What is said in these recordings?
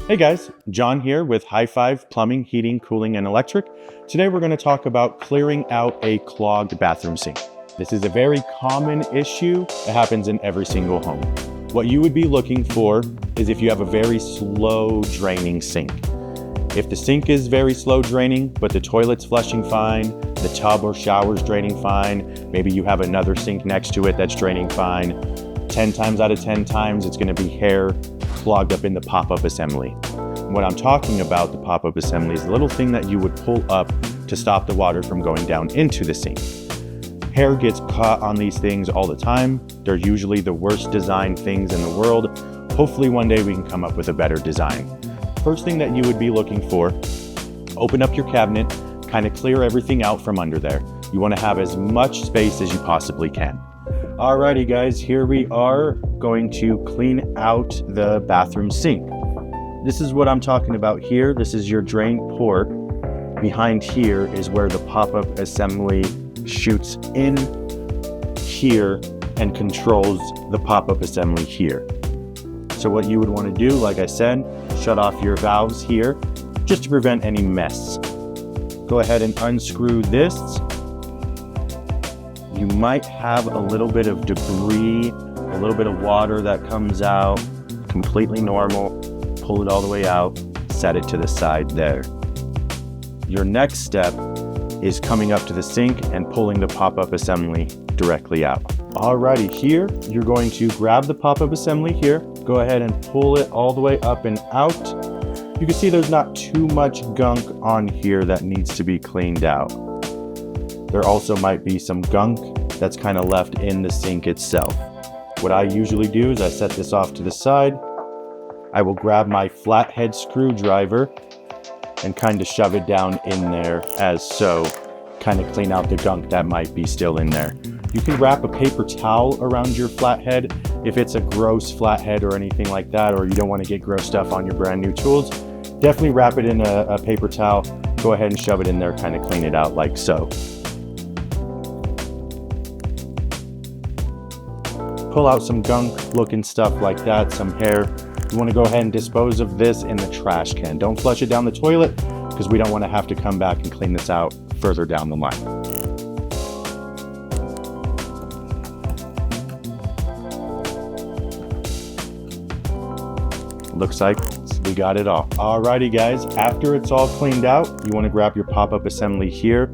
Hey guys, John here with High Five Plumbing, Heating, Cooling, and Electric. Today we're going to talk about clearing out a clogged bathroom sink. This is a very common issue. It happens in every single home. What you would be looking for is if you have a very slow draining sink. If the sink is very slow draining, but the toilet's flushing fine, the tub or shower's draining fine, maybe you have another sink next to it that's draining fine, 10 times out of 10 times it's going to be hair clogged up in the pop-up assembly. What I'm talking about, the pop-up assembly, is the little thing that you would pull up to stop the water from going down into the sink. Hair gets caught on these things all the time. They're usually the worst designed things in the world. Hopefully one day we can come up with a better design. First thing that you would be looking for, open up your cabinet, kind of clear everything out from under there. You want to have as much space as you possibly can. Alrighty guys, here we are going to clean out the bathroom sink. This is what I'm talking about here. This is your drain port. Behind here is where the pop-up assembly shoots in here and controls the pop-up assembly here. So what you would want to do, like I said, shut off your valves here just to prevent any mess. Go ahead and unscrew this. You might have a little bit of debris, a little bit of water that comes out, completely normal. Pull it all the way out, set it to the side there. Your next step is coming up to the sink and pulling the pop-up assembly directly out. Alrighty, here you're going to grab the pop-up assembly here, go ahead and pull it all the way up and out. You can see there's not too much gunk on here that needs to be cleaned out. There also might be some gunk that's kind of left in the sink itself. What I usually do is I set this off to the side. I will grab my flathead screwdriver and kind of shove it down in there as so, kind of clean out the gunk that might be still in there. You can wrap a paper towel around your flathead if it's a gross flathead or anything like that, or you don't want to get gross stuff on your brand new tools. Definitely wrap it in a paper towel. Go ahead and shove it in there, kind of clean it out like so. Pull out some gunk looking stuff like that, some hair. You want to go ahead and dispose of this in the trash can. Don't flush it down the toilet because we don't want to have to come back and clean this out further down the line. Looks like we got it all. Alrighty guys, after it's all cleaned out, you want to grab your pop-up assembly here.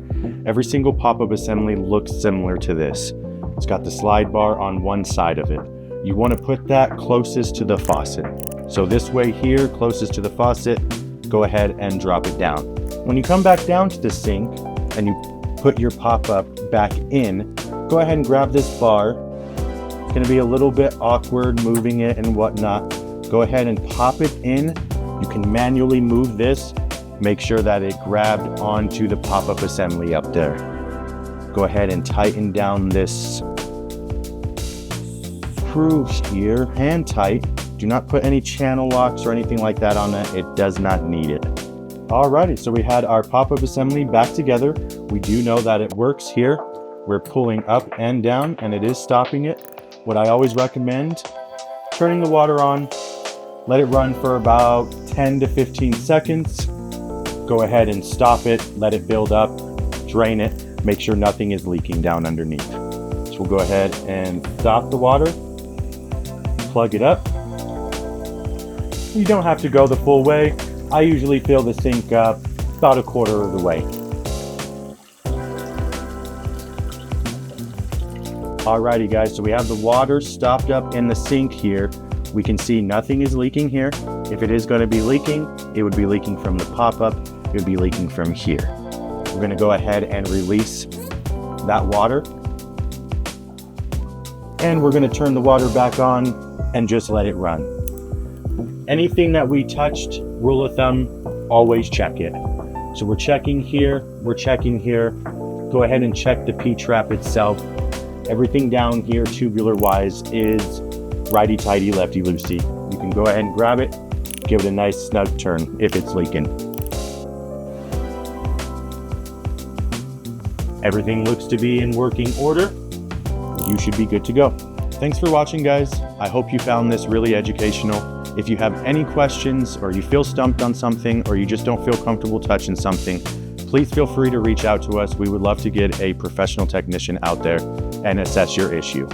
Every single pop-up assembly looks similar to this. It's got the slide bar on one side of it. You want to put that closest to the faucet. So this way here, closest to the faucet, go ahead and drop it down. When you come back down to the sink and you put your pop-up back in, go ahead and grab this bar. It's going to be a little bit awkward moving it and whatnot. Go ahead and pop it in. You can manually move this. Make sure that it grabbed onto the pop-up assembly up there. Go ahead and tighten down this screw here, hand tight. Do not put any channel locks or anything like that on it. It does not need it. Alrighty, so we had our pop-up assembly back together. We do know that it works here. We're pulling up and down and it is stopping it. What I always recommend, turning the water on, let it run for about 10 to 15 seconds. Go ahead and stop it, let it build up, drain it, make sure nothing is leaking down underneath. So we'll go ahead and stop the water, plug it up. You don't have to go the full way. I usually fill the sink up about a quarter of the way. Alrighty guys, so we have the water stopped up in the sink here. We can see nothing is leaking here. If it is going to be leaking, it would be leaking from the pop-up. It would be leaking from here. We're going to go ahead and release that water. And we're going to turn the water back on and just let it run. Anything that we touched, rule of thumb, always check it. So we're checking here, we're checking here. Go ahead and check the P-trap itself. Everything down here, tubular wise, is righty-tighty, lefty-loosey. You can go ahead and grab it, give it a nice snug turn if it's leaking. Everything looks to be in working order. You should be good to go. Thanks for watching, guys. I hope you found this really educational. If you have any questions or you feel stumped on something or you just don't feel comfortable touching something, please feel free to reach out to us. We would love to get a professional technician out there and assess your issue.